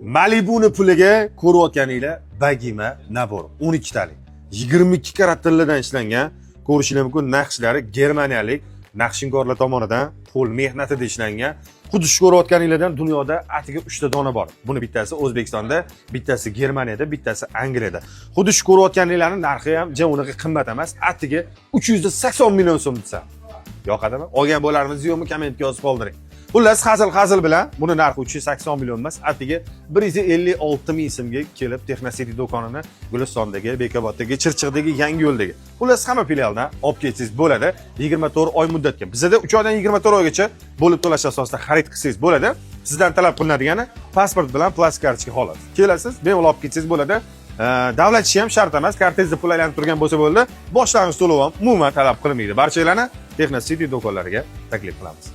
Malibu'ni puliga ko'rayotganinglar Bagima nabor 12 talik. 22 karat tilladan ishlangan, ko'rishingiz mumkin naqshlari germaniyalik naqshinkorlar tomonidan qo'l mehnatida ishlangan. Xuddi shu ko'rayotganinglardan dunyoda atiga 3 ta dona bor. Buni bittasi O'zbekistonda, bittasi Germaniyada, bittasi Angliyada. Xuddi shu ko'rayotganinglarning narxi ham unaqa qimmat emas, atiga 380 million so'm desa. Yoqadimi? Olgan bo'larimiz yo'qmi? Kommentga yozib qoldiring. Xullas, hazil bilan buni narxi 380 million emas, atiga 156 ming so'mga kelib Texnosity do'konini Gulistondagi, Bekoboddagi, Chirchiqdagi yangi yo'ldagi. Xullas, hamma filialdan olib ketsangiz bo'ladi. 24 oy muddatga. Bizda 3 oydan 24 oygacha bo'lib to'lash asosida xarid qilsangiz bo'ladi. Sizdan talab qilinadigani pasport bilan plastik kartochka xolos. Kelasiz, bemalol olib ketsangiz bo'ladi. Davlat ishi ham shart emas, kartangizda pul aylanib turgan bo'lsa bo'ldi. Boshlang'ich to'lov ham umuman talab qilinmaydi. Barchalarni Texnosity do'konlariga taklif qilamiz.